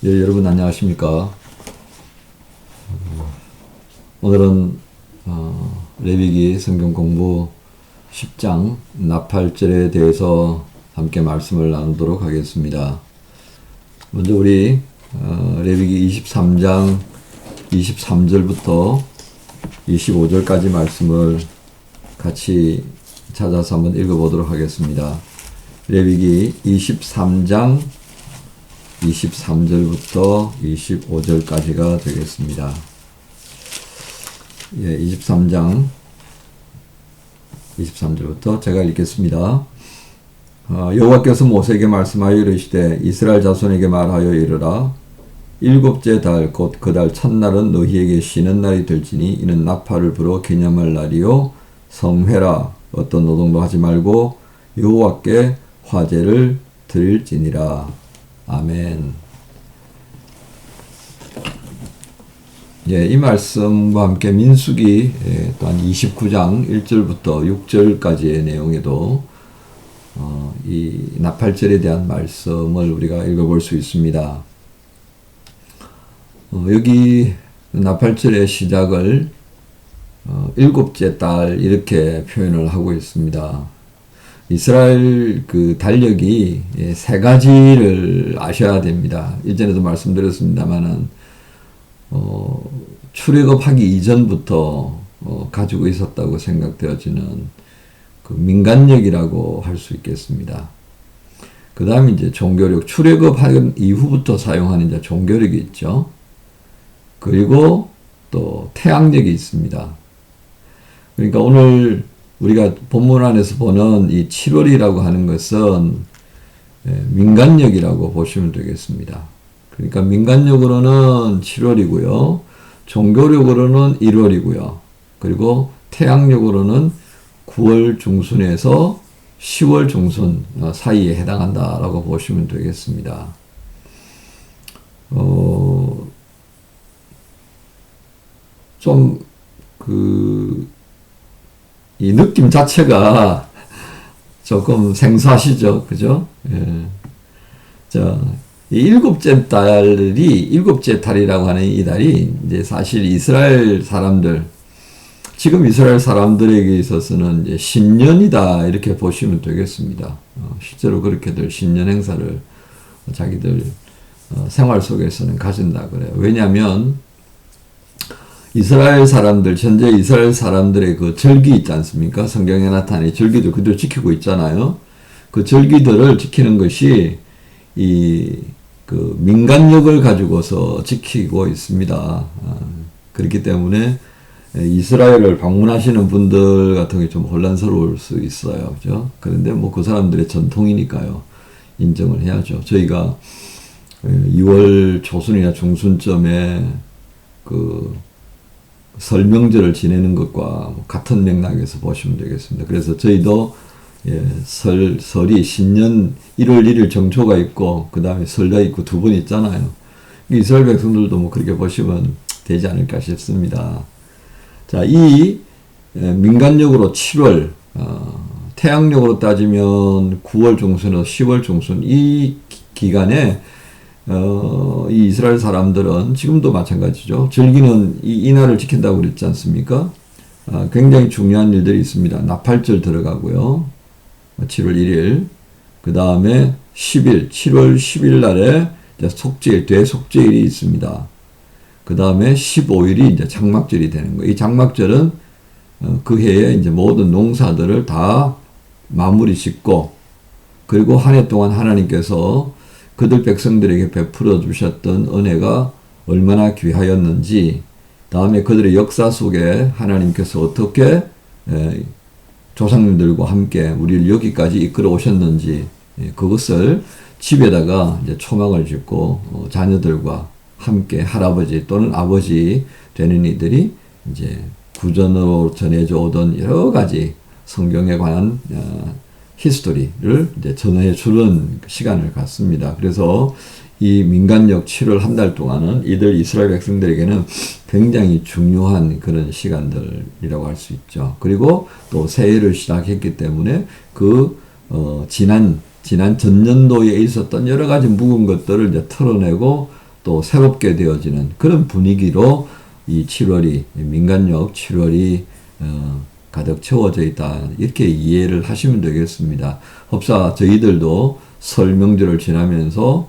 예, 여러분 안녕하십니까. 오늘은 레위기 성경 공부 10장 나팔절에 대해서 함께 말씀을 나누도록 하겠습니다. 먼저 우리 레위기 23장 23절부터 25절까지 말씀을 같이 찾아서 한번 읽어보도록 하겠습니다. 레위기 23장 23절부터 25절까지가 되겠습니다. 예, 23장 23절부터 제가 읽겠습니다. 여호와께서 모세에게 말씀하여 이르시되 이스라엘 자손에게 말하여 이르라. 일곱째 달 곧 그 달 첫날은 너희에게 쉬는 날이 될지니 이는 나팔을 불어 기념할 날이요 성회라. 어떤 노동도 하지 말고 여호와께 화제를 드릴지니라. 아멘. 예, 이 말씀과 함께 민수기 또한 29장 1절부터 6절까지의 내용에도 이 나팔절에 대한 말씀을 우리가 읽어볼 수 있습니다. 여기 나팔절의 시작을 일곱째 달 이렇게 표현을 하고 있습니다. 이스라엘 그 달력이 세 가지를 아셔야 됩니다. 이전에도 말씀드렸습니다만은 출애굽하기 이전부터 가지고 있었다고 생각되어지는 그 민간력이라고 할 수 있겠습니다. 그 다음에 이제 종교력, 출애굽한 이후부터 사용하는 이제 종교력이 있죠. 그리고 또 태양력이 있습니다. 그러니까 오늘 우리가 본문 안에서 보는 이 7월이라고 하는 것은 민간력이라고 보시면 되겠습니다. 그러니까 민간력으로는 7월이고요. 종교력으로는 1월이고요. 그리고 태양력으로는 9월 중순에서 10월 중순 사이에 해당한다라고 보시면 되겠습니다. 이 느낌 자체가 조금 생소하시죠? 그죠? 예. 자, 이 일곱째 달이라고 하는 이 달이 이제 사실 이스라엘 사람들, 지금 이스라엘 사람들에게 있어서는 이제 신년이다, 이렇게 보시면 되겠습니다. 실제로 그렇게들 신년 행사를 자기들 생활 속에서는 가진다 그래요. 왜냐하면 이스라엘 사람들, 현재 이스라엘 사람들의 그 절기 있지 않습니까? 성경에 나타난 절기들 그대로 지키고 있잖아요. 그 절기들을 지키는 것이 그 민간력을 가지고서 지키고 있습니다. 그렇기 때문에 이스라엘을 방문하시는 분들 같은 게 좀 혼란스러울 수 있어요. 그죠? 그런데 뭐 그 사람들의 전통이니까요. 인정을 해야죠. 저희가 2월 초순이나 중순쯤에 그 설명절을 지내는 것과 같은 맥락에서 보시면 되겠습니다. 그래서 저희도 설이 신년 1월 1일 정초가 있고 그 다음에 설가 있고 두 번 있잖아요. 이스라엘 백성들도 뭐 그렇게 보시면 되지 않을까 싶습니다. 자, 이 민간력으로 7월, 태양력으로 따지면 9월 중순에서 10월 중순 이 기간에 이 이스라엘 사람들은 지금도 마찬가지죠. 절기는 이 날을 지킨다고 그랬지 않습니까? 굉장히 중요한 일들이 있습니다. 나팔절 들어가고요. 7월 1일. 그 다음에 10일, 7월 10일 날에 이제 속죄일, 대속죄일이 있습니다. 그 다음에 15일이 이제 장막절이 되는 거예요. 이 장막절은 그 해에 이제 모든 농사들을 다 마무리 짓고, 그리고 한 해 동안 하나님께서 그들 백성들에게 베풀어 주셨던 은혜가 얼마나 귀하였는지, 다음에 그들의 역사 속에 하나님께서 어떻게 조상님들과 함께 우리를 여기까지 이끌어 오셨는지, 그것을 집에다가 이제 초막을 짓고 자녀들과 함께 할아버지 또는 아버지 되는 이들이 이제 구전으로 전해져 오던 여러 가지 성경에 관한 히스토리를 이제 전해 주는 시간을 갖습니다. 그래서 이 민간력 7월 한 달 동안은 이들 이스라엘 백성들에게는 굉장히 중요한 그런 시간들이라고 할 수 있죠. 그리고 또 새해를 시작했기 때문에 지난 전년도에 있었던 여러 가지 묵은 것들을 이제 털어내고 또 새롭게 되어지는 그런 분위기로 이 7월이, 민간역 7월이 가득 채워져 있다. 이렇게 이해를 하시면 되겠습니다. 법사 저희들도 설 명절을 지나면서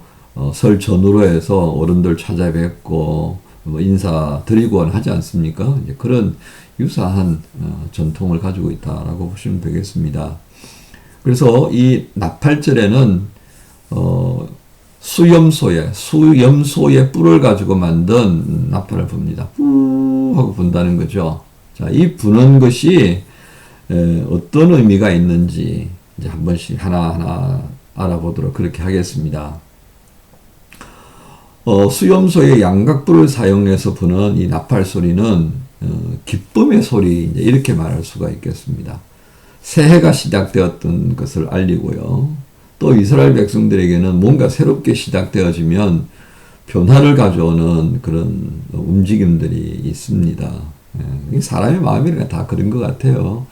설 전후로 해서 어른들 찾아뵙고 뭐 인사드리고 하지 않습니까? 이제 그런 유사한 전통을 가지고 있다라고 보시면 되겠습니다. 그래서 이 나팔절에는 수염소의 뿔을 가지고 만든 나팔을 붑니다. 뿌 하고 분다는 거죠. 자, 이 부는 것이 어떤 의미가 있는지 이제 한 번씩 하나하나 알아보도록 그렇게 하겠습니다. 수염소의 양각부를 사용해서 부는 이 나팔 소리는 기쁨의 소리, 이렇게 말할 수가 있겠습니다. 새해가 시작되었던 것을 알리고요. 또 이스라엘 백성들에게는 뭔가 새롭게 시작되어지면 변화를 가져오는 그런 움직임들이 있습니다. 사람의 마음이라 다 그런 것 같아요.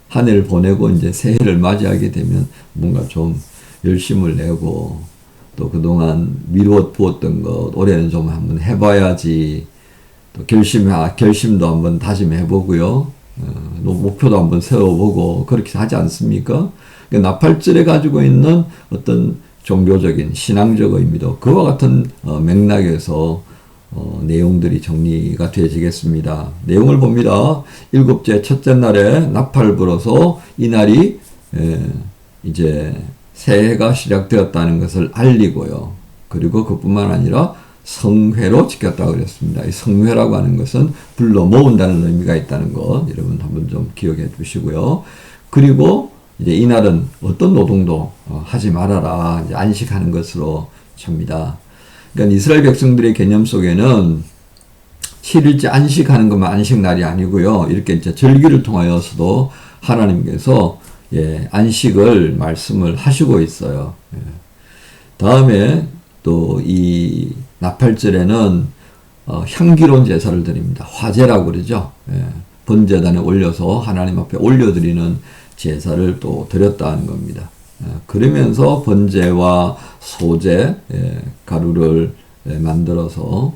한 해를 보내고 이제 새해를 맞이하게 되면 뭔가 좀 열심을 내고 또 그동안 미루어 두었던 것 올해는 좀 한번 해봐야지, 또 결심도 한번 다짐해보고요. 목표도 한번 세워보고 그렇게 하지 않습니까? 나팔절에 가지고 있는 어떤 종교적인 신앙적 의미도 그와 같은 맥락에서 내용들이 정리가 되어지겠습니다. 내용을 봅니다. 일곱째 첫째 날에 나팔을 불어서 이날이 이제 새해가 시작되었다는 것을 알리고요. 그리고 그뿐만 아니라 성회로 지켰다고 그랬습니다. 이 성회라고 하는 것은 불러 모은다는 의미가 있다는 것 여러분 한번 좀 기억해 주시고요. 그리고 이제 이날은 어떤 노동도 하지 말아라, 이제 안식하는 것으로 찹니다. 그러니까 이스라엘 백성들의 개념 속에는 7일째 안식하는 것만 안식날이 아니고요. 이렇게 이제 절기를 통하여서도 하나님께서 안식을 말씀을 하시고 있어요. 다음에 또 이 나팔절에는 향기로운 제사를 드립니다. 화제라고 그러죠. 번제단에 올려서 하나님 앞에 올려드리는 제사를 또 드렸다는 겁니다. 그러면서 번제와 소제, 가루를 만들어서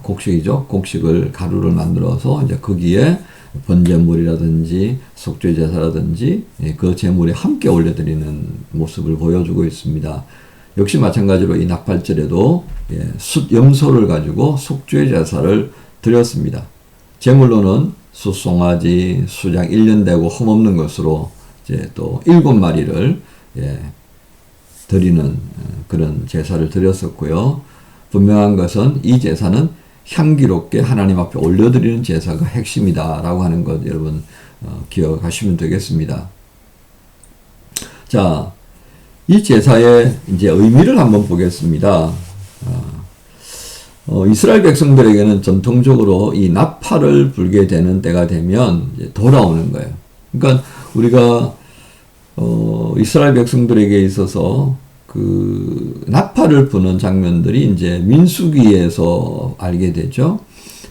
곡식이죠. 곡식을 가루를 만들어서 이제 거기에 번제물이라든지 속죄 제사라든지 그 제물에 함께 올려드리는 모습을 보여주고 있습니다. 역시 마찬가지로 이 나팔절에도 숫염소를 가지고 속죄 제사를 드렸습니다. 제물로는 숫송아지, 수장 1년 되고 흠없는 것으로 이제 또 7마리를 드리는 그런 제사를 드렸었고요. 분명한 것은 이 제사는 향기롭게 하나님 앞에 올려드리는 제사가 핵심이다라고 하는 것 여러분 기억하시면 되겠습니다. 자, 이 제사의 이제 의미를 한번 보겠습니다. 이스라엘 백성들에게는 전통적으로 이 나팔을 불게 되는 때가 되면 이제 돌아오는 거예요. 그러니까 우리가 이스라엘 백성들에게 있어서 그 나팔을 부는 장면들이 이제 민수기에서 알게 되죠.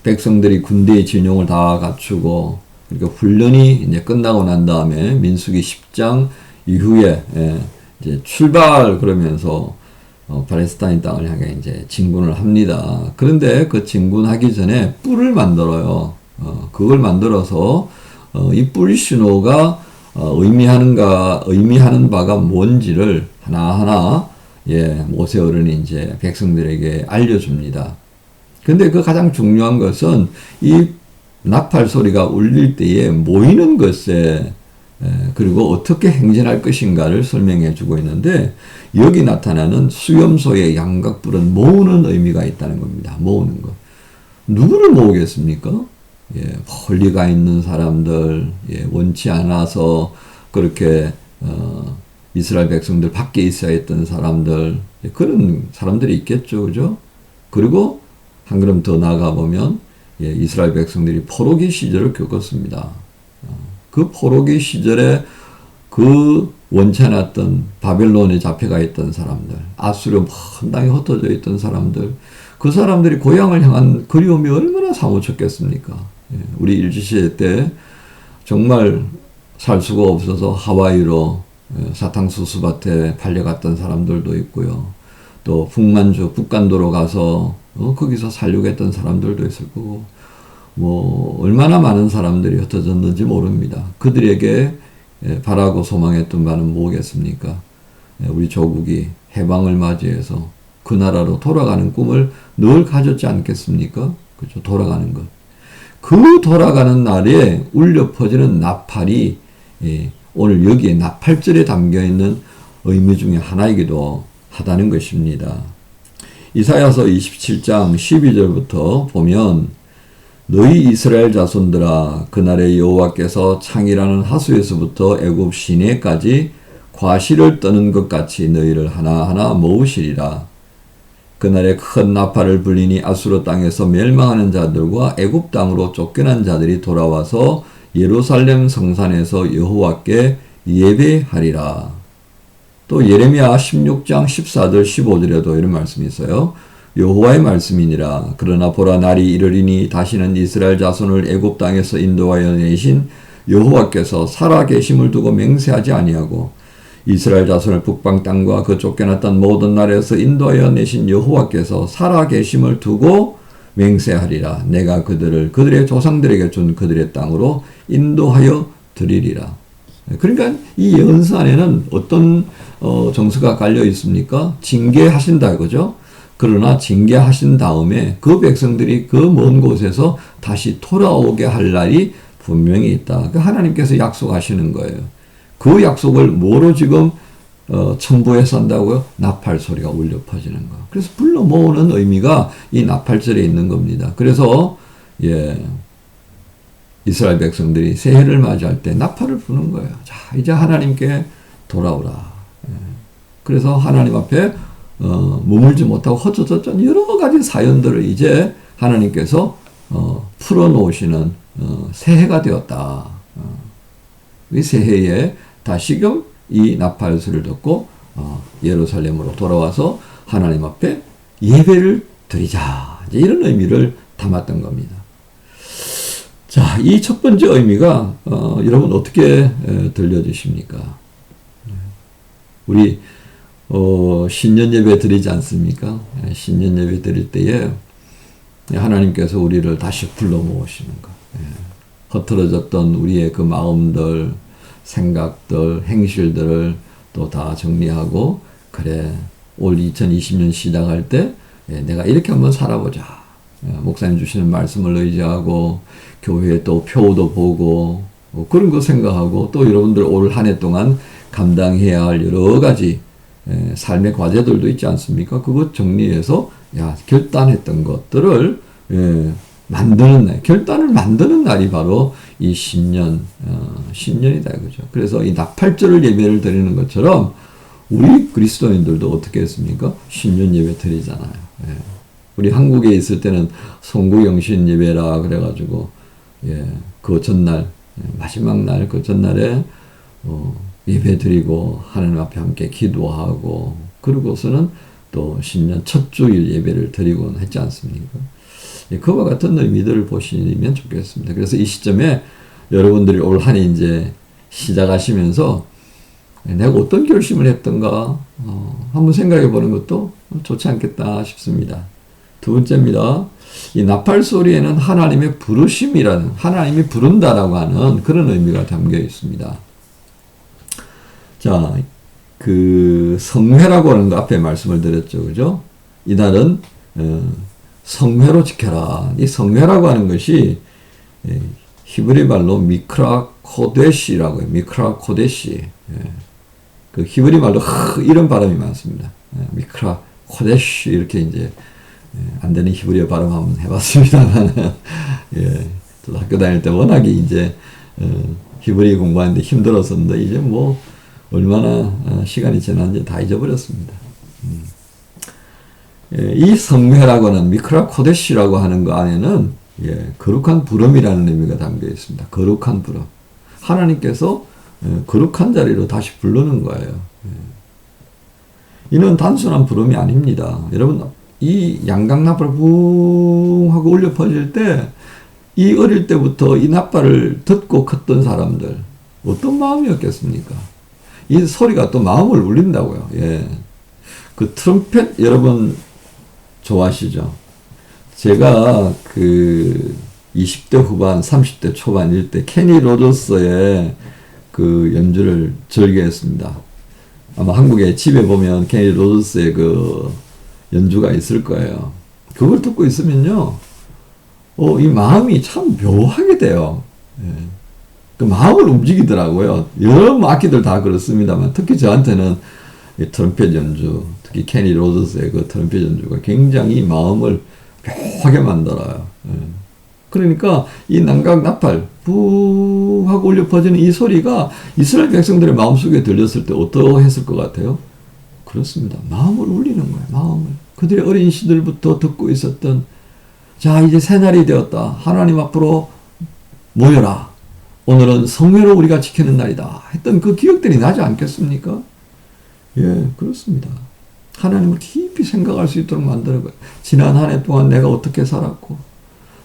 백성들이 군대의 진용을 다 갖추고 그러니까 훈련이 이제 끝나고 난 다음에 민수기 10장 이후에 이제 출발 그러면서 팔레스타인 땅을 향해 이제 진군을 합니다. 그런데 그 진군하기 전에 뿔을 만들어요. 그걸 만들어서 이 뿔 신호가 의미하는 바가 뭔지를 하나하나 모세 어른이 이제 백성들에게 알려줍니다. 근데 그 가장 중요한 것은 이 나팔 소리가 울릴 때에 모이는 것에 그리고 어떻게 행진할 것인가를 설명해 주고 있는데 여기 나타나는 수염소의 양각불은 모으는 의미가 있다는 겁니다. 모으는 것. 누구를 모으겠습니까? 권리 가 있는 사람들, 원치 않아서 그렇게 이스라엘 백성들 밖에 있어야 했던 사람들, 그런 사람들이 있겠죠, 그죠? 그리고 한 걸음 더 나아가 보면 이스라엘 백성들이 포로기 시절을 겪었습니다. 그 포로기 시절에 그 원치 않았던 바벨론에 잡혀가 있던 사람들, 아수르 한 땅에 흩어져 있던 사람들, 그 사람들이 고향을 향한 그리움이 얼마나 사무쳤겠습니까? 우리 일제시대 때 정말 살 수가 없어서 하와이로 사탕수수밭에 팔려갔던 사람들도 있고요. 또 북만주 북간도로 가서 거기서 살려고 했던 사람들도 있을 거고 뭐 얼마나 많은 사람들이 흩어졌는지 모릅니다. 그들에게 바라고 소망했던 바는 뭐겠습니까? 우리 조국이 해방을 맞이해서 그 나라로 돌아가는 꿈을 늘 가졌지 않겠습니까? 그렇죠. 돌아가는 것. 그 돌아가는 날에 울려 퍼지는 나팔이 오늘 여기에 나팔절에 담겨있는 의미 중에 하나이기도 하다는 것입니다. 이사야서 27장 12절부터 보면 너희 이스라엘 자손들아 그날에 여호와께서 창이라는 하수에서부터 애굽 시내까지 과실을 떠는 것 같이 너희를 하나하나 모으시리라. 그날에 큰 나팔을 불리니 아수르 땅에서 멸망하는 자들과 애굽 땅으로 쫓겨난 자들이 돌아와서 예루살렘 성산에서 여호와께 예배하리라. 또 예레미야 16장 14절 15절에도 이런 말씀이 있어요. 여호와의 말씀이니라. 그러나 보라 날이 이르리니 다시는 이스라엘 자손을 애굽 땅에서 인도하여 내신 여호와께서 살아계심을 두고 맹세하지 아니하고 이스라엘 자손을 북방 땅과 그 쫓겨났던 모든 나라에서 인도하여 내신 여호와께서 살아계심을 두고 맹세하리라. 내가 그들을 그들의 조상들에게 준 그들의 땅으로 인도하여 드리리라. 그러니까 이 예언서 안에는 어떤 정서가 깔려 있습니까? 징계하신다 이거죠. 그러나 징계하신 다음에 그 백성들이 그 먼 곳에서 다시 돌아오게 할 날이 분명히 있다. 하나님께서 약속하시는 거예요. 그 약속을 뭐로 지금 첨부해서 한다고요? 나팔 소리가 울려 퍼지는 거. 그래서 불러 모으는 의미가 이 나팔절에 있는 겁니다. 그래서 이스라엘 백성들이 새해를 맞이할 때 나팔을 부는 거예요. 자, 이제 하나님께 돌아오라. 그래서 하나님 앞에 머물지 못하고 헛젖었던 여러 가지 사연들을 이제 하나님께서 풀어놓으시는 새해가 되었다. 이 새해에 다시금 이 나팔 소리를 듣고 예루살렘으로 돌아와서 하나님 앞에 예배를 드리자. 이제 이런 의미를 담았던 겁니다. 자, 이 첫 번째 의미가 여러분 어떻게 들려주십니까? 우리 신년 예배 드리지 않습니까? 신년 예배 드릴 때에 하나님께서 우리를 다시 불러 모으시는 것. 흐트러졌던 우리의 그 마음들, 생각들, 행실들을 또 다 정리하고 그래 올 2020년 시작할 때 내가 이렇게 한번 살아보자. 목사님 주시는 말씀을 의지하고 교회에 또 표도 보고 그런 거 생각하고 또 여러분들 올 한 해 동안 감당해야 할 여러 가지 삶의 과제들도 있지 않습니까? 그것 정리해서 결단했던 것들을 만드는 날, 결단을 만드는 날이 바로 이 신년이다 그죠? 그래서 이 나팔절을 예배를 드리는 것처럼 우리 그리스도인들도 어떻게 했습니까? 신년 예배 드리잖아요. 우리 한국에 있을 때는 송구영신 예배라 그래가지고 그 전날 마지막 날 그 전날에 예배 드리고 하나님 앞에 함께 기도하고 그러고서는 또 신년 첫 주일 예배를 드리곤 했지 않습니까? 그와 같은 의미들을 보시면 좋겠습니다. 그래서 이 시점에 여러분들이 올 한 해 이제 시작하시면서 내가 어떤 결심을 했던가 한번 생각해 보는 것도 좋지 않겠다 싶습니다. 두 번째입니다. 이 나팔 소리에는 하나님의 부르심이라는, 하나님이 부른다라고 하는 그런 의미가 담겨 있습니다. 자, 그 성회라고 하는 거 앞에 말씀을 드렸죠. 그죠? 이날은 성회로 지켜라. 이 성회라고 하는 것이 히브리 말로 미크라 코데시라고 해요. 미크라 코데시. 그 히브리 말로 이런 발음이 많습니다. 미크라 코데시 이렇게 이제 안 되는 히브리어 발음 한번 해봤습니다만 저도 학교 다닐 때 워낙에 이제 히브리 공부하는데 힘들었었는데 이제 뭐 얼마나 시간이 지났는지 다 잊어버렸습니다. 이 성회라고 하는 미크라 코데시라고 하는 거 안에는 거룩한 부름이라는 의미가 담겨 있습니다. 거룩한 부름. 하나님께서 거룩한 자리로 다시 부르는 거예요. 이는 단순한 부름이 아닙니다. 여러분, 이 양강나팔 붕 하고 울려 퍼질 때, 이 어릴 때부터 이 나팔을 듣고 컸던 사람들, 어떤 마음이었겠습니까? 이 소리가 또 마음을 울린다고요. 그 트럼펫 여러분 좋아하시죠? 제가 그 20대 후반, 30대 초반일 때 케니 로저스의 그 연주를 즐겨했습니다. 아마 한국에 집에 보면 케니 로저스의 그 연주가 있을 거예요. 그걸 듣고 있으면요, 이 마음이 참 묘하게 돼요. 예. 그 마음을 움직이더라고요. 여러 악기들 다 그렇습니다만, 특히 저한테는 이 트럼펫 연주, 특히 케니 로저스의 그 트럼펫 연주가 굉장히 마음을 묘하게 만들어요. 예. 그러니까 이 남각 나팔 부 하고 울려 퍼지는 이 소리가 이스라엘 백성들의 마음속에 들렸을 때 어떠했을 것 같아요? 그렇습니다. 마음을 울리는 거예요. 마음을. 그들의 어린 시절부터 듣고 있었던, 자 이제 새날이 되었다. 하나님 앞으로 모여라. 오늘은 성회로 우리가 지키는 날이다. 했던 그 기억들이 나지 않겠습니까? 예, 그렇습니다. 하나님을 깊이 생각할 수 있도록 만드는 거예요. 지난 한 해 동안 내가 어떻게 살았고,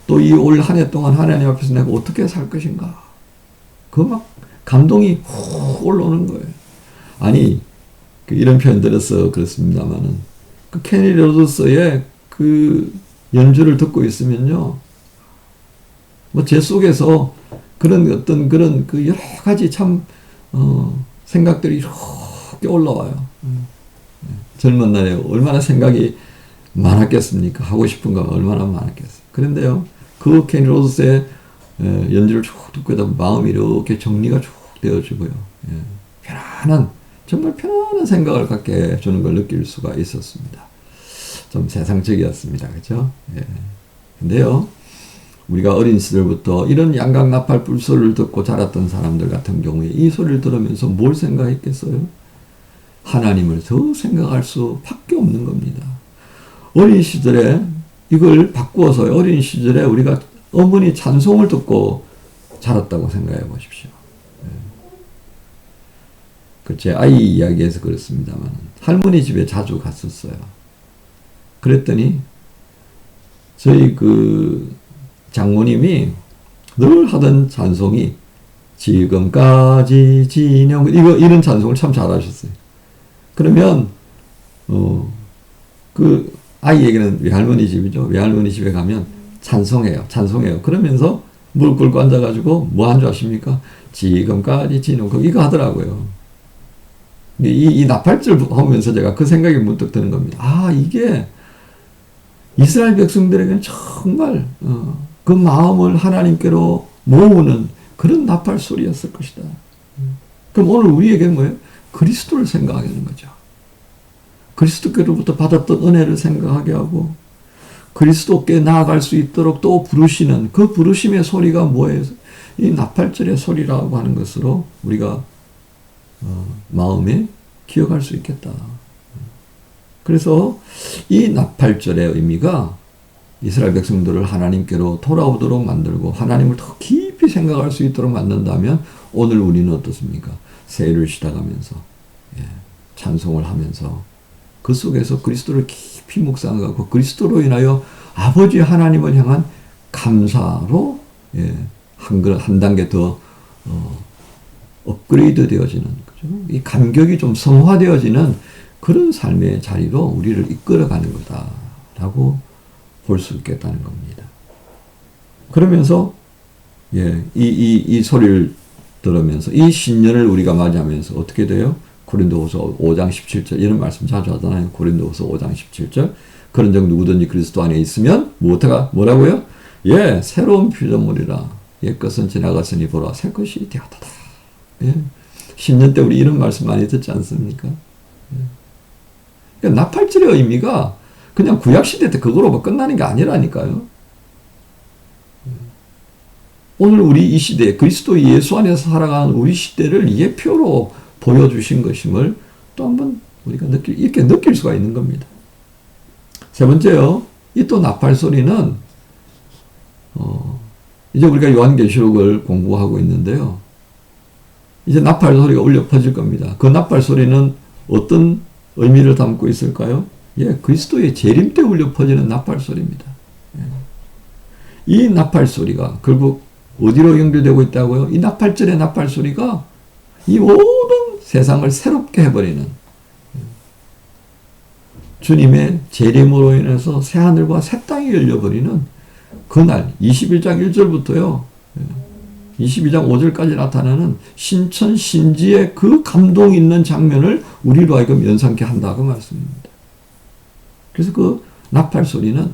또 이 올 한 해 동안 하나님 앞에서 내가 어떻게 살 것인가. 그 막 감동이 훅 올라오는 거예요. 아니, 이런 표현 들어서 그렇습니다만은, 그 케니 로저스의 그 연주를 듣고 있으면요, 뭐 제 속에서 그런 어떤 그런 그 여러 가지 참, 생각들이 이렇게 올라와요. 젊은 날에 얼마나 생각이 많았겠습니까? 하고 싶은 거 얼마나 많았겠어요. 그런데요, 그 케니 로저스의 연주를 쭉 듣고 있다 보면 마음이 이렇게 정리가 쭉 되어지고요. 예, 편안한, 정말 편안한 생각을 갖게 해주는 걸 느낄 수가 있었습니다. 좀 세상적이었습니다. 그죠? 예. 근데요, 우리가 어린 시절부터 이런 양각 나팔 불소리를 듣고 자랐던 사람들 같은 경우에 이 소리를 들으면서 뭘 생각했겠어요? 하나님을 더 생각할 수밖에 없는 겁니다. 어린 시절에 이걸 바꾸어서 어린 시절에 우리가 어머니 찬송을 듣고 자랐다고 생각해 보십시오. 제 아이 이야기에서 그렇습니다만 할머니 집에 자주 갔었어요. 그랬더니 저희 그 장모님이 늘 하던 찬송이 지금까지 진영, 이런 찬송을 참 잘하셨어요. 그러면 그 아이에게는 외할머니 집이죠. 외할머니 집에 가면 찬송해요. 그러면서 무릎 꿇고 앉아가지고 뭐 한 줄 아십니까? 지금까지 진영, 이거 하더라고요. 이 나팔절 하면서 제가 그 생각이 문득 드는 겁니다. 아, 이게 이스라엘 백성들에게는 정말 그 마음을 하나님께로 모으는 그런 나팔 소리였을 것이다. 그럼 오늘 우리에게는 뭐예요? 그리스도를 생각하게 되는 거죠. 그리스도께로부터 받았던 은혜를 생각하게 하고 그리스도께 나아갈 수 있도록 또 부르시는 그 부르심의 소리가 뭐예요? 이 나팔절의 소리라고 하는 것으로 우리가 마음에 기억할 수 있겠다. 그래서 이 나팔절의 의미가 이스라엘 백성들을 하나님께로 돌아오도록 만들고 하나님을 더 깊이 생각할 수 있도록 만든다면 오늘 우리는 어떻습니까? 새해를 시작하면서 찬송을 하면서 그 속에서 그리스도를 깊이 묵상하고 그리스도로 인하여 아버지 하나님을 향한 감사로 한 단계 더 업그레이드 되어지는 거죠. 이 감격이 좀 성화되어지는 그런 삶의 자리로 우리를 이끌어가는 거다라고 볼 수 있겠다는 겁니다. 그러면서 이 소리를 들으면서 이 신년을 우리가 맞이하면서 어떻게 돼요? 고린도후서 5장 17절 이런 말씀 자주 하잖아요. 고린도후서 5장 17절 그런 적 누구든지 그리스도 안에 있으면 뭐라고요? 새로운 피조물이라 옛것은 지나갔으니 보라 새 것이 되었다. 신년 때 우리 이런 말씀 많이 듣지 않습니까? 그러니까 나팔절의 의미가 그냥 구약시대 때 그거로 끝나는 게 아니라니까요. 오늘 우리 이 시대, 그리스도 예수 안에서 살아가는 우리 시대를 예표로 보여주신 것임을 또 한번 우리가 이렇게 느낄 수가 있는 겁니다. 세 번째요. 이 또 나팔 소리는, 이제 우리가 요한계시록을 공부하고 있는데요. 이제 나팔 소리가 울려 퍼질 겁니다. 그 나팔 소리는 어떤 의미를 담고 있을까요? 그리스도의 재림 때 울려 퍼지는 나팔 소리입니다. 이 나팔 소리가 결국 어디로 연결되고 있다고요? 이 나팔절의 나팔 소리가 이 모든 세상을 새롭게 해버리는 주님의 재림으로 인해서 새하늘과 새 땅이 열려버리는 그날 21장 1절부터요. 22장 5절까지 나타나는 신천 신지의 그 감동 있는 장면을 우리로 하여금 연상케 한다고 말씀입니다. 그래서 그 나팔 소리는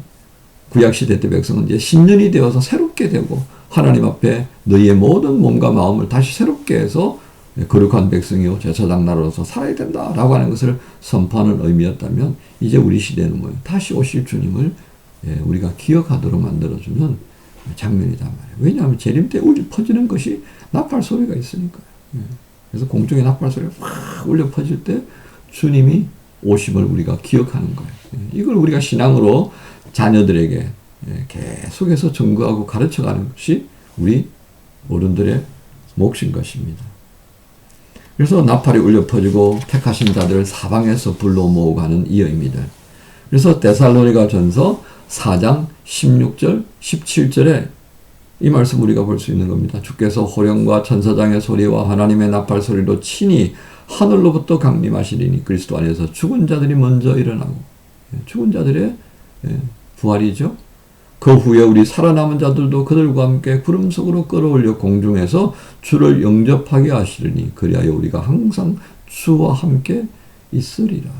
구약시대 때 백성은 이제 신년이 되어서 새롭게 되고 하나님 앞에 너희의 모든 몸과 마음을 다시 새롭게 해서 거룩한 백성이요 제사장 나라로서 살아야 된다라고 하는 것을 선포하는 의미였다면 이제 우리 시대는 뭐예요? 다시 오실 주님을 우리가 기억하도록 만들어주는 장면이단 말이에요. 왜냐하면 재림 때 울려 퍼지는 것이 나팔 소리가 있으니까요. 그래서 공중에 나팔 소리가 막 울려 퍼질 때 주님이 오심을 우리가 기억하는 거예요. 이걸 우리가 신앙으로 자녀들에게 계속해서 전거하고 가르쳐가는 것이 우리 어른들의 몫인 것입니다. 그래서 나팔이 울려 퍼지고 택하신 자들을 사방에서 불러 모으고 하는 이어입니다. 그래서 데살로니가 전서 4장 16절 17절에 이 말씀 우리가 볼 수 있는 겁니다. 주께서 호령과 천사장의 소리와 하나님의 나팔 소리로 친히 하늘로부터 강림하시리니 그리스도 안에서 죽은 자들이 먼저 일어나고 죽은 자들의 부활이죠. 그 후에 우리 살아남은 자들도 그들과 함께 구름 속으로 끌어올려 공중에서 주를 영접하게 하시리니 그리하여 우리가 항상 주와 함께 있으리라.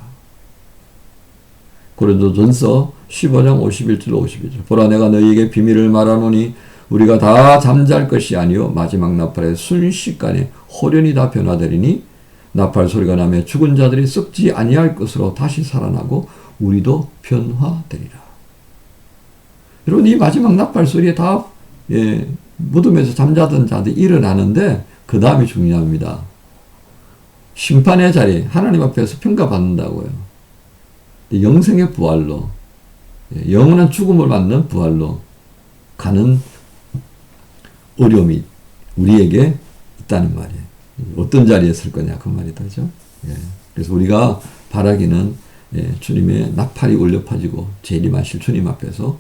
고린도전서 15장 51절 52절 보라 내가 너희에게 비밀을 말하노니 우리가 다 잠잘 것이 아니요 마지막 나팔의 순식간에 호련히 다 변화되리니 나팔 소리가 나며 죽은 자들이 썩지 아니할 것으로 다시 살아나고 우리도 변화되리라. 여러분 이 마지막 나팔 소리에 다 무덤에서 잠자던 자들이 일어나는데 그 다음이 중요합니다. 심판의 자리 하나님 앞에서 평가받는다고요. 영생의 부활로 영원한 죽음을 맞는 부활로 가는 어려움이 우리에게 있다는 말이에요. 어떤 자리에 설 거냐 그 말이다. 그죠? 그래서 우리가 바라기는 주님의 나팔이 울려 퍼지고 재림하실 주님 앞에서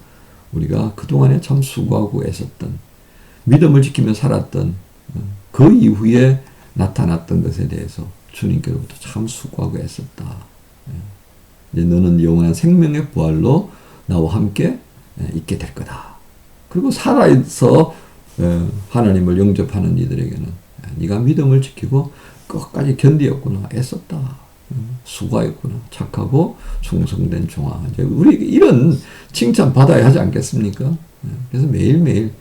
우리가 그동안에 참 수고하고 애썼던 믿음을 지키며 살았던 그 이후에 나타났던 것에 대해서 주님께로부터 참 수고하고 애썼다. 이제 너는 영원한 생명의 부활로 나와 함께 있게 될 거다. 그리고 살아서 하나님을 영접하는 이들에게는 네가 믿음을 지키고 끝까지 견디었구나, 애썼다. 수고했구나, 착하고 충성된 종아. 이제 우리 이런 칭찬 받아야 하지 않겠습니까? 그래서 매일매일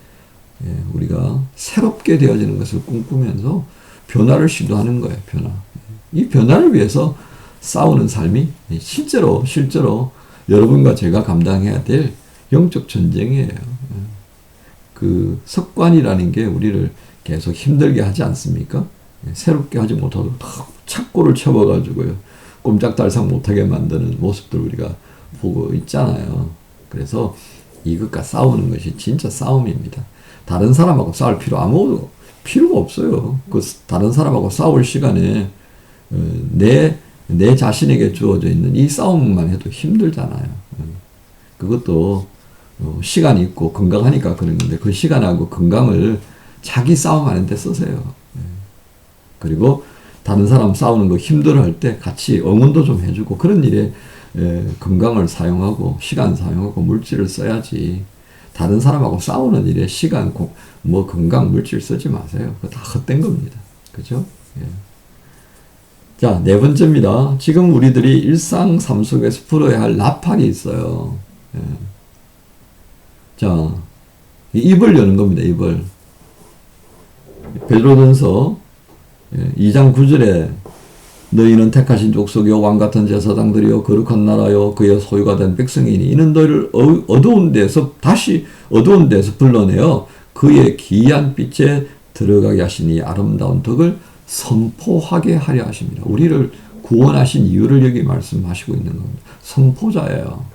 우리가 새롭게 되어지는 것을 꿈꾸면서 변화를 시도하는 거예요. 변화. 이 변화를 위해서 싸우는 삶이 실제로 여러분과 제가 감당해야 될 영적 전쟁이에요. 그 습관이라는 게 우리를 계속 힘들게 하지 않습니까? 새롭게 하지 못하도록 착고를 쳐봐가지고요. 꼼짝달싹 못하게 만드는 모습들 우리가 보고 있잖아요. 그래서 이것과 싸우는 것이 진짜 싸움입니다. 다른 사람하고 싸울 아무것도 필요가 없어요. 그 다른 사람하고 싸울 시간에 내 자신에게 주어져 있는 이 싸움만 해도 힘들잖아요. 그것도 시간이 있고 건강하니까 그런 건데 그 시간하고 건강을 자기 싸움하는 데 쓰세요. 그리고 다른 사람 싸우는 거 힘들어할 때 같이 응원도 좀 해주고 그런 일에 건강을 사용하고 시간 사용하고 물질을 써야지. 다른 사람하고 싸우는 일에 시간, 건강, 물질 쓰지 마세요. 그거 다 헛된 겁니다. 그죠? 자, 네 번째입니다. 지금 우리들이 일상 삶 속에서 풀어야 할 나팔이 있어요. 자, 입을 여는 겁니다. 입을. 베드로전서 2장 9절에 너희는 택하신 족속이요 왕같은 제사장들이요 거룩한 나라요 그의 소유가 된 백성이니 이는 너희를 어두운 데서 불러내어 그의 기이한 빛에 들어가게 하시니 아름다운 덕을 선포하게 하려 하십니다. 우리를 구원하신 이유를 여기 말씀하시고 있는 겁니다. 선포자예요.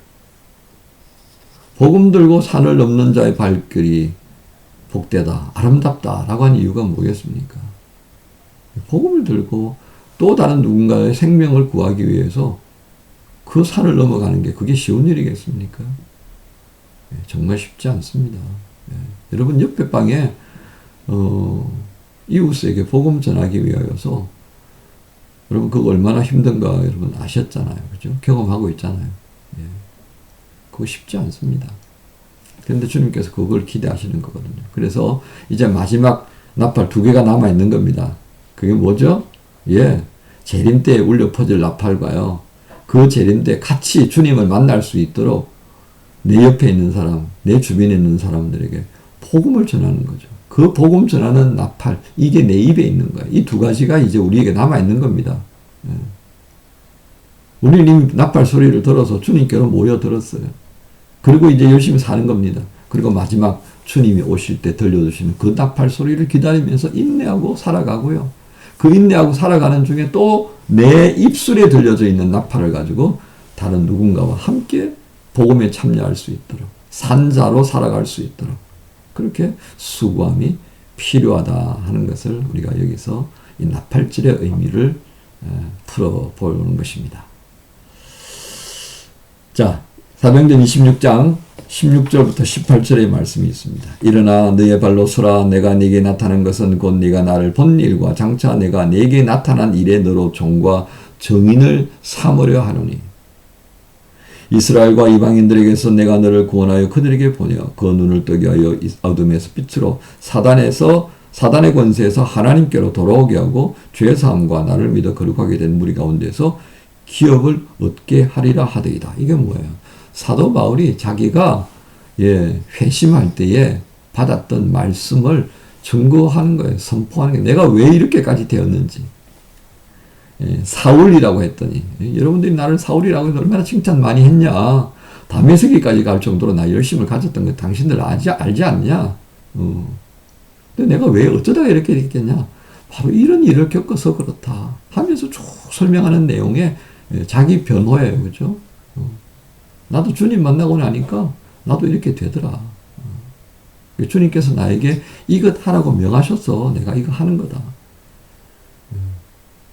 복음 들고 산을 넘는 자의 발길이 복되다, 아름답다 라고 하는 이유가 뭐겠습니까? 복음을 들고 또 다른 누군가의 생명을 구하기 위해서 그 산을 넘어가는 게 그게 쉬운 일이겠습니까? 정말 쉽지 않습니다. 여러분 옆에 방에 이웃에게 복음 전하기 위하여서 여러분 그거 얼마나 힘든가 여러분 아셨잖아요. 그죠? 경험하고 있잖아요. 예. 그거 쉽지 않습니다. 그런데 주님께서 그걸 기대하시는 거거든요. 그래서 이제 마지막 나팔 2개가 남아있는 겁니다. 그게 뭐죠? 예. 재림 때에 울려 퍼질 나팔과요. 그 재림 때 같이 주님을 만날 수 있도록 내 옆에 있는 사람, 내 주변에 있는 사람들에게 복음을 전하는 거죠. 그 복음 전하는 나팔, 이게 내 입에 있는 거예요. 이 2가지가 이제 우리에게 남아있는 겁니다. 예. 우리는 이미 나팔 소리를 들어서 주님께로 모여들었어요. 그리고 이제 열심히 사는 겁니다. 그리고 마지막 주님이 오실 때 들려주시는 그 나팔 소리를 기다리면서 인내하고 살아가고요. 그 인내하고 살아가는 중에 또 내 입술에 들려져 있는 나팔을 가지고 다른 누군가와 함께 복음에 참여할 수 있도록 산자로 살아갈 수 있도록 그렇게 수고함이 필요하다 하는 것을 우리가 여기서 이 나팔질의 의미를 풀어보는 것입니다. 자, 사도행전 26장 16절부터 18절의 말씀이 있습니다. 일어나 너의 발로 서라. 내가 네게 나타난 것은 곧 네가 나를 본 일과 장차 내가 네게 나타난 일에 너로 종과 정인을 삼으려 하노니 이스라엘과 이방인들에게서 내가 너를 구원하여 그들에게 보내어 그 눈을 뜨게 하여 어둠에서 빛으로 사단의 권세에서 하나님께로 돌아오게 하고 죄사함과 나를 믿어 거룩하게 된 무리 가운데서 기업을 얻게 하리라 하더이다. 이게 뭐예요? 사도 바울이 자기가 회심할 때에 받았던 말씀을 증거하는 거예요. 선포하는 게 내가 왜 이렇게까지 되었는지. 사울이라고 했더니 여러분들이 나를 사울이라고 해서 얼마나 칭찬 많이 했냐. 다메섹까지 갈 정도로 나 열심을 가졌던 거 당신들 알지 않냐. 근데 내가 왜 어쩌다가 이렇게 됐겠냐. 바로 이런 일을 겪어서 그렇다 하면서 쭉 설명하는 내용에 자기 변호예요. 그죠? 나도 주님 만나고 나니까 나도 이렇게 되더라. 주님께서 나에게 이것 하라고 명하셔서 내가 이거 하는 거다.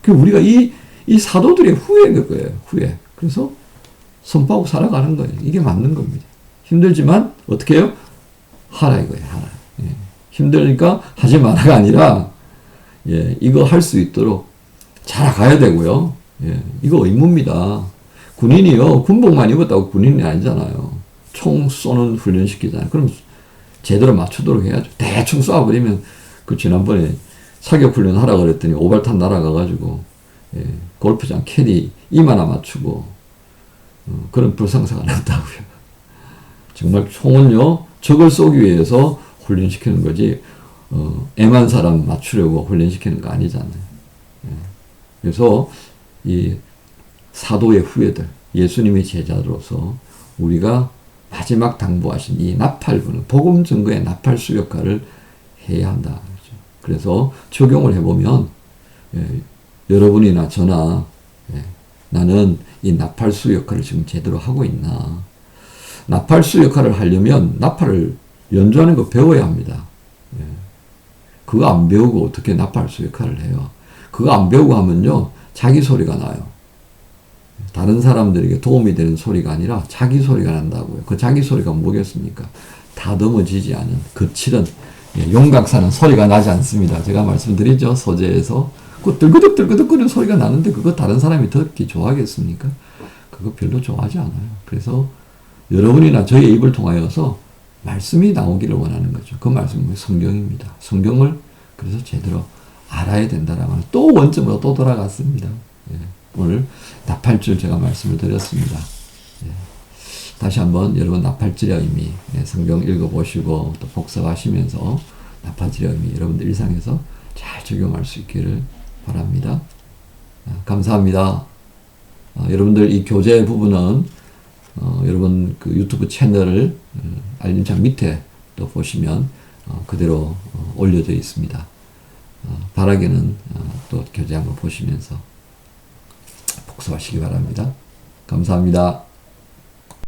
우리가 이 사도들의 후회인 거예요. 후회. 그래서 선포하고 살아가는 거예요. 이게 맞는 겁니다. 힘들지만 어떻게 해요? 하라 이거예요. 하라. 힘들니까 하지 마라가 아니라 이거 할 수 있도록 자라가야 되고요. 이거 의무입니다. 군인이요. 군복만 입었다고 군인이 아니잖아요. 총 쏘는 훈련 시키잖아요. 그럼 제대로 맞추도록 해야죠. 대충 쏴버리면 지난번에 사격 훈련 하라 그랬더니 오발탄 날아가가지고 골프장 캐디 임 하나 맞추고 그런 불상사가 났다고요. 정말 총은요. 적을 쏘기 위해서 훈련시키는 거지 애만 사람 맞추려고 훈련시키는 거 아니잖아요. 그래서 이 사도의 후예들, 예수님의 제자로서 우리가 마지막 당부하신 이 나팔 부는 복음 증거의 나팔수 역할을 해야 한다. 그래서 적용을 해보면 여러분이나 저나 나는 이 나팔수 역할을 지금 제대로 하고 있나. 나팔수 역할을 하려면 나팔을 연주하는 거 배워야 합니다. 그거 안 배우고 어떻게 나팔수 역할을 해요. 그거 안 배우고 하면요. 자기 소리가 나요. 다른 사람들에게 도움이 되는 소리가 아니라 자기 소리가 난다고요. 그 자기 소리가 뭐겠습니까? 다듬어지지 않은 거칠은 용각사는 소리가 나지 않습니다. 제가 말씀드리죠. 서재에서 그 들그덕들그덕거리는 소리가 나는데 그거 다른 사람이 듣기 좋아하겠습니까? 그거 별로 좋아하지 않아요. 그래서 여러분이나 저의 입을 통하여서 말씀이 나오기를 원하는 거죠. 그 말씀은 성경입니다. 성경을 그래서 제대로 알아야 된다라면 또 원점으로 또 돌아갔습니다. 오늘 나팔줄 제가 말씀을 드렸습니다. 다시 한번 여러분 나팔줄의 의미 성경 읽어보시고 또 복습하시면서 나팔줄의 의미 여러분들 일상에서 잘 적용할 수 있기를 바랍니다. 감사합니다. 여러분들 이 교재 부분은 여러분 그 유튜브 채널을 알림창 밑에 또 보시면 그대로 올려져 있습니다. 바라기는 또 교재 한번 보시면서 복습하시기 바랍니다. 감사합니다.